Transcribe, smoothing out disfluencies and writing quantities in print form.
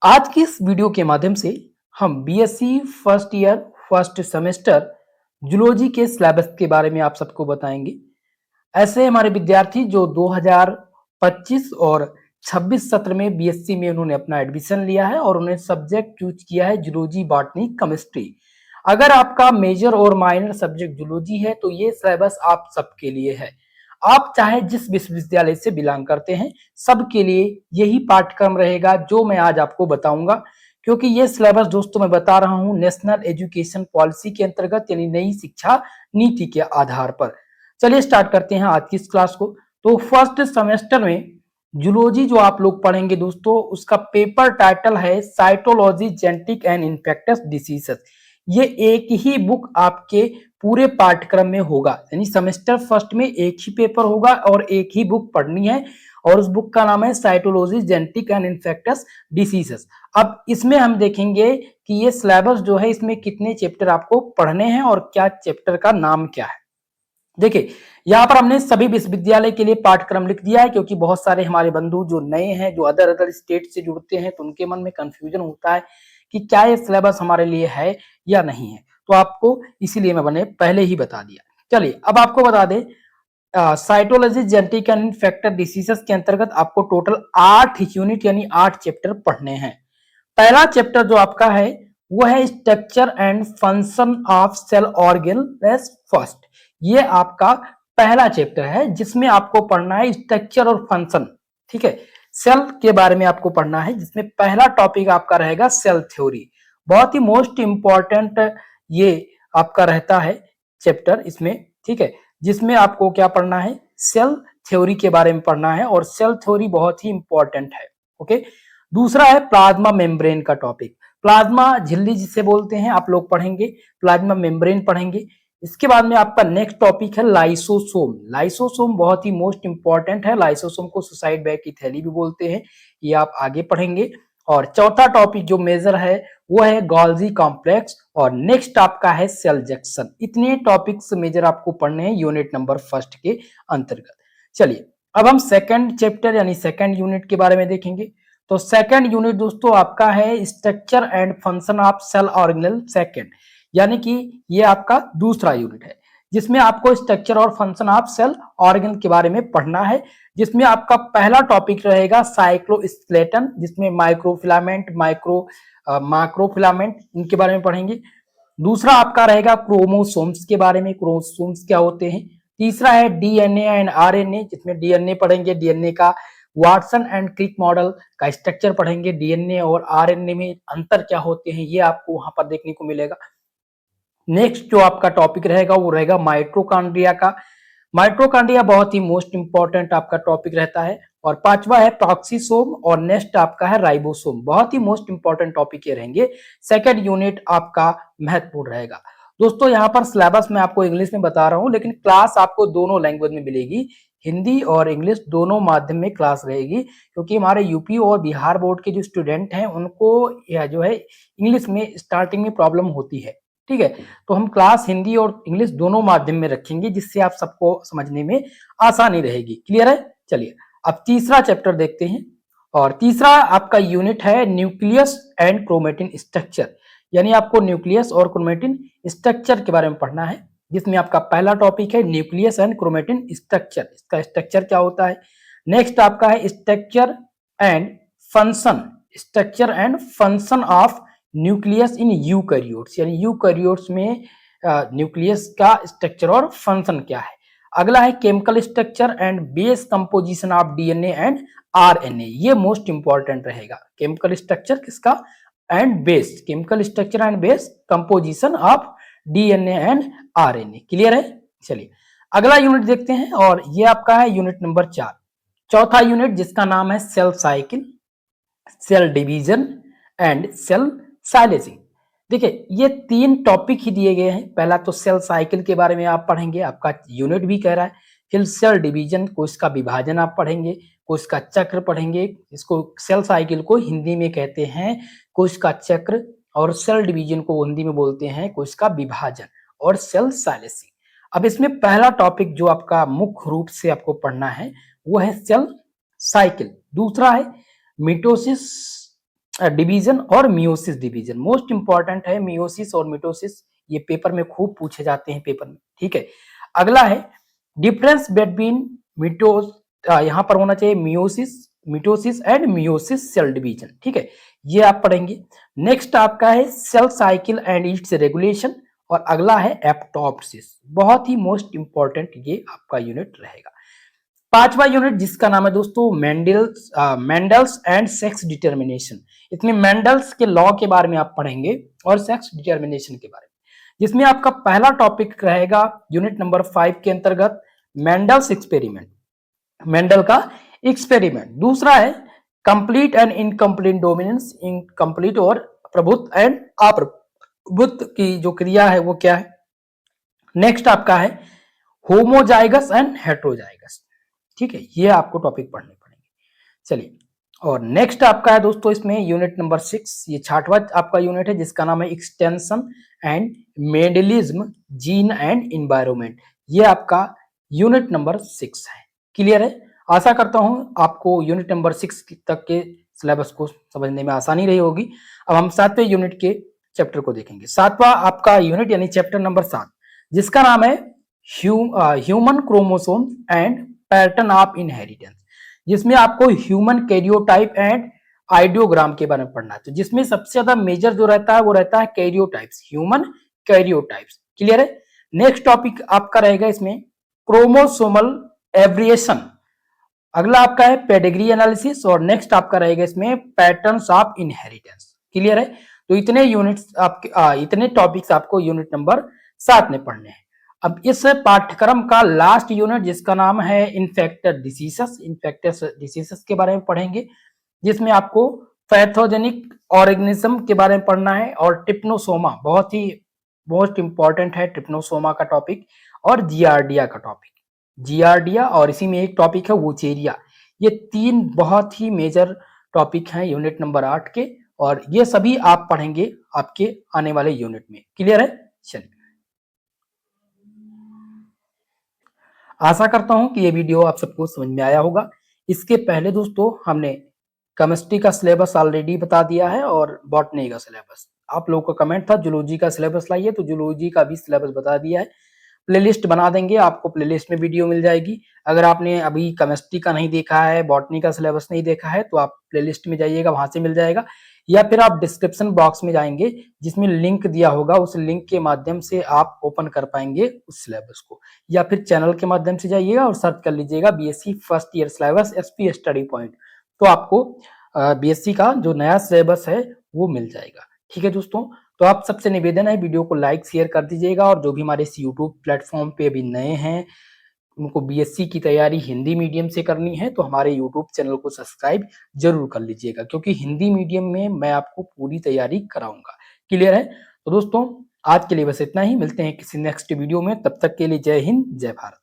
आज की इस वीडियो के माध्यम से हम BSc first year first semester zoology के सिलेबस के बारे में आप सबको बताएंगे। ऐसे हमारे विद्यार्थी जो 2025 और 26 सत्र में बीएससी में उन्होंने अपना एडमिशन लिया है और उन्हें सब्जेक्ट चूज किया है जूलॉजी, बॉटनी, केमिस्ट्री। अगर आपका मेजर और माइनर सब्जेक्ट जूलॉजी है तो ये सिलेबस आप सबके लिए है। आप चाहे जिस विश्वविद्यालय से बिलोंग करते हैं, सबके लिए यही पाठ्यक्रम रहेगा जो मैं आज आपको बताऊंगा, क्योंकि ये सिलेबस दोस्तों मैं बता रहा हूं नेशनल एजुकेशन पॉलिसी के अंतर्गत, यानी नई शिक्षा नीति के आधार पर। चलिए स्टार्ट करते हैं आज की इस क्लास को। तो फर्स्ट सेमेस्टर में जूलॉजी जो आप लोग पढ़ेंगे दोस्तों, उसका पेपर टाइटल है cytology, genetic and infectious diseases. ये एक ही बुक आपके पूरे पाठ्यक्रम में होगा, यानी सेमेस्टर फर्स्ट में एक ही पेपर होगा और एक ही बुक पढ़नी है, और उस बुक का नाम है cytology, genetic and infectious diseases. अब इसमें हम देखेंगे कि ये सिलेबस जो है इसमें कितने चैप्टर आपको पढ़ने हैं और क्या चैप्टर का नाम क्या है। देखिए, यहाँ पर हमने सभी विश्वविद्यालय के लिए पाठ्यक्रम लिख दिया है, क्योंकि बहुत सारे हमारे बंधु जो नए हैं, जो अदर स्टेट से जुड़ते हैं, तो उनके मन में कंफ्यूजन होता है कि क्या ये सिलेबस हमारे लिए है या नहीं है। तो आपको इसीलिए मैंने पहले ही बता दिया। चलिए अब आपको बता दें, cytology, genetic and infectious diseases के अंतर्गत आपको टोटल 8 यूनिट यानी 8 चैप्टर पढ़ने हैं। पहला चैप्टर जो आपका है वो है structure and function of cell organ first. ये आपका पहला चैप्टर है जिसमें आपको पढ़ना है स्ट्रक्चर और फंक्शन। ठीक है, सेल के बारे में आपको पढ़ना है, जिसमें पहला टॉपिक आपका रहेगा सेल थ्योरी। बहुत ही मोस्ट इंपॉर्टेंट ये आपका रहता है चैप्टर इसमें। ठीक है, जिसमें आपको क्या पढ़ना है, सेल थ्योरी के बारे में पढ़ना है, और सेल थ्योरी बहुत ही इंपॉर्टेंट है। ओके, दूसरा है प्लाज्मा मेम्ब्रेन का टॉपिक। प्लाज्मा झिल्ली जिसे बोलते हैं, आप लोग पढ़ेंगे, प्लाज्मा मेम्ब्रेन पढ़ेंगे। इसके बाद में आपका नेक्स्ट टॉपिक है लाइसोसोम। लाइसोसोम बहुत ही मोस्ट इंपॉर्टेंट है, लाइसोसोम को सुसाइड बैग की थैली भी बोलते हैं, ये आप आगे पढ़ेंगे। और चौथा टॉपिक जो मेजर है वो है गोल्गी कॉम्प्लेक्स, और नेक्स्ट आपका है सेल जंक्शन। इतने टॉपिक्स मेजर आपको पढ़ने हैं यूनिट नंबर फर्स्ट के अंतर्गत। चलिए अब हम सेकंड चैप्टर यानी सेकंड यूनिट के बारे में देखेंगे। तो सेकंड यूनिट दोस्तों आपका है structure and function of cell organelle second, यानी कि ये आपका दूसरा यूनिट है, जिसमें आपको स्ट्रक्चर और फंक्शन ऑफ सेल ऑर्गन के बारे में पढ़ना है। जिसमें आपका पहला टॉपिक रहेगा साइक्लोस्केलेटन, जिसमें माइक्रोफिलामेंट, माइक्रोफिलामेंट इनके बारे में पढ़ेंगे। दूसरा आपका रहेगा क्रोमोसोम्स के बारे में, क्रोमोसोम्स क्या होते हैं। तीसरा है डीएनए एंड आरएनए, जिसमें डीएनए पढ़ेंगे, डीएनए का वाटसन एंड क्रिक मॉडल का स्ट्रक्चर पढ़ेंगे, डीएनए और आरएनए में अंतर क्या होते हैं ये आपको वहां पर देखने को मिलेगा। नेक्स्ट जो आपका टॉपिक रहेगा वो रहेगा माइटोकॉन्ड्रिया का। माइटोकॉन्ड्रिया बहुत ही मोस्ट इंपॉर्टेंट आपका टॉपिक रहता है। और पांचवा है प्रॉक्सीसोम, और नेक्स्ट आपका है राइबोसोम। बहुत ही मोस्ट इंपॉर्टेंट टॉपिक ये रहेंगे। सेकंड यूनिट आपका महत्वपूर्ण रहेगा। दोस्तों यहाँ पर सिलेबस मैं आपको इंग्लिश में बता रहा हूँ, लेकिन क्लास आपको दोनों लैंग्वेज में मिलेगी, हिंदी और इंग्लिश दोनों माध्यम में क्लास रहेगी, क्योंकि हमारे यूपी और बिहार बोर्ड के जो स्टूडेंट हैं उनको यह जो है इंग्लिश में स्टार्टिंग में प्रॉब्लम होती है। ठीक है, तो हम क्लास हिंदी और इंग्लिश दोनों माध्यम में रखेंगे, जिससे आप सबको समझने में आसानी रहेगी। क्लियर है? चलिए अब तीसरा चैप्टर देखते हैं। और तीसरा आपका यूनिट है न्यूक्लियस एंड क्रोमेटिन स्ट्रक्चर, यानी आपको न्यूक्लियस और क्रोमेटिन स्ट्रक्चर के बारे में पढ़ना है, जिसमें आपका पहला टॉपिक है न्यूक्लियस एंड क्रोमेटिन स्ट्रक्चर, इसका स्ट्रक्चर क्या होता है। नेक्स्ट आपका है structure and function, structure and function of nucleus in eukaryotes, यानी यूकैरियोट्स में न्यूक्लियस का स्ट्रक्चर और फंक्शन क्या है। अगला है chemical structure and base composition of DNA and RNA, ये मोस्ट इंपॉर्टेंट रहेगा। केमिकल स्ट्रक्चर किसका and base, chemical structure and base composition of DNA and RNA. Clear है? चलिए अगला यूनिट देखते हैं, और ये आपका है यूनिट नंबर 4, चौथा यूनिट, जिसका नाम है cell cycle, cell division and cell silencing. देखिए ये तीन टॉपिक ही दिए गए हैं। पहला तो सेल साइकिल के बारे में आप पढ़ेंगे, आपका यूनिट भी कह रहा है। फिर सेल डिवीजन, कोशिका विभाजन आप पढ़ेंगे, कोशिका चक्र पढ़ेंगे, इसको सेल साइकिल को हिंदी में कहते हैं कोशिका चक्र, और सेल डिवीजन को हिंदी में बोलते हैं कोशिका विभाजन, और सेल साइलेसिंग। अब इसमें पहला टॉपिक जो आपका मुख्य रूप से आपको पढ़ना है वो है सेल साइकिल। दूसरा है मिटोसिस डिवीजन और मियोसिस डिवीजन। मोस्ट इंपॉर्टेंट है मियोसिस और मिटोसिस, ये पेपर में खूब पूछे जाते हैं पेपर में, ठीक है। अगला है डिफरेंस बिटवीन मिटोस, यहाँ पर होना चाहिए meiosis, mitosis and meiosis cell division, ठीक है, ये आप पढ़ेंगे। नेक्स्ट आपका है cell cycle and its regulation, और अगला है एप्टॉप्सिस, बहुत ही मोस्ट इंपॉर्टेंट ये आपका यूनिट रहेगा। पांचवा यूनिट जिसका नाम है दोस्तों मेंडल्स एंड सेक्स डिटर्मिनेशन, इसमें मेंडल्स के लॉ के बारे में आप पढ़ेंगे और सेक्स डिटर्मिनेशन के बारे में, जिसमें आपका पहला टॉपिक रहेगा यूनिट नंबर 5 के अंतर्गत मेंडल्स एक्सपेरिमेंट, मेंडल का एक्सपेरिमेंट। दूसरा है complete and incomplete dominance, incomplete और प्रभुत्व एंड अप्रभुत्व की जो क्रिया है वो क्या है। नेक्स्ट आपका है होमोजाइगस एंड हेट्रोजाइगस, ठीक है, ये आपको टॉपिक पढ़ने पड़ेंगे। चलिए, और नेक्स्ट आपका है दोस्तों इसमें यूनिट नंबर 6, ये 6वां आपका यूनिट है जिसका नाम है extension and Mendelism gene and environment, ये आपका यूनिट नंबर 6 है। क्लियर है? आशा करता हूं आपको यूनिट नंबर 6 तक के सिलेबस को समझने में आसानी रही होगी। अब हम 7वें यूनिट के चैप्टर को देखेंगे। 7वां आपका यूनिट यानी चैप्टर नंबर 7 जिसका नाम है human chromosome and pattern of inheritance, जिसमें आपको ह्यूमन कैरियोटाइप एंड आइडियोग्राम के बारे में पढ़ना है। तो जिसमें सबसे ज्यादा मेजर जो रहता है वो रहता है कैरियोटाइप्स, ह्यूमन कैरियोटाइप्स। क्लियर है? नेक्स्ट टॉपिक आपका रहेगा इसमें क्रोमोसोमल एवरिएशन, अगला आपका है पेडिग्री एनालिसिस, और नेक्स्ट आपका रहेगा इसमें पैटर्न्स ऑफ इनहेरिटेंस। क्लियर है? तो इतने यूनिट्स आपके इतने टॉपिक्स आपको यूनिट नंबर 7 में पढ़ने हैं। अब इस पाठ्यक्रम का लास्ट यूनिट जिसका नाम है इन्फेक्टेड डिसीजेस के बारे में पढ़ेंगे, जिसमें आपको पैथोजेनिक ऑर्गेनिज्म के बारे में पढ़ना है, और ट्रिप्नोसोमा बहुत ही मोस्ट इंपॉर्टेंट है, ट्रिप्नोसोमा का टॉपिक, और जियार्डिया का टॉपिक, जियार्डिया, और इसी में एक टॉपिक है वोचेरिया। ये 3 बहुत ही मेजर टॉपिक हैं यूनिट नंबर 8 के, और ये सभी आप पढ़ेंगे आपके आने वाले यूनिट में। क्लियर है? चलिए, आशा करता हूं कि ये वीडियो आप सबको समझ में आया होगा। इसके पहले दोस्तों हमने केमिस्ट्री का सिलेबस ऑलरेडी बता दिया है और बॉटनी का सिलेबस। आप लोगों का कमेंट था जूलॉजी का सिलेबस लाइए, तो जूलॉजी का भी सिलेबस बता दिया है। प्लेलिस्ट बना देंगे, आपको प्लेलिस्ट में वीडियो मिल जाएगी। अगर आपने अभी केमिस्ट्री का नहीं देखा है, बॉटनी का सिलेबस नहीं देखा है, तो आप प्लेलिस्ट में जाइएगा, वहां से मिल जाएगा, या फिर आप डिस्क्रिप्शन बॉक्स में जाएंगे जिसमें लिंक दिया होगा, उस लिंक के माध्यम से आप ओपन कर पाएंगे उस सिलेबस को, या फिर चैनल के माध्यम से जाइएगा और सर्च कर लीजिएगा BSc first year syllabus SP study point, तो आपको बीएससी का जो नया सिलेबस है वो मिल जाएगा। ठीक है दोस्तों, तो आप सबसे निवेदन है वीडियो को लाइक शेयर कर दीजिएगा, और जो भी हमारे इस यूट्यूब प्लेटफॉर्म पे अभी नए हैं, उनको बीएससी की तैयारी हिंदी मीडियम से करनी है, तो हमारे यूट्यूब चैनल को सब्सक्राइब जरूर कर लीजिएगा, क्योंकि हिंदी मीडियम में मैं आपको पूरी तैयारी कराऊंगा। क्लियर है? तो दोस्तों आज के लिए बस इतना ही, मिलते हैं किसी नेक्स्ट वीडियो में, तब तक के लिए जय हिंद जय भारत।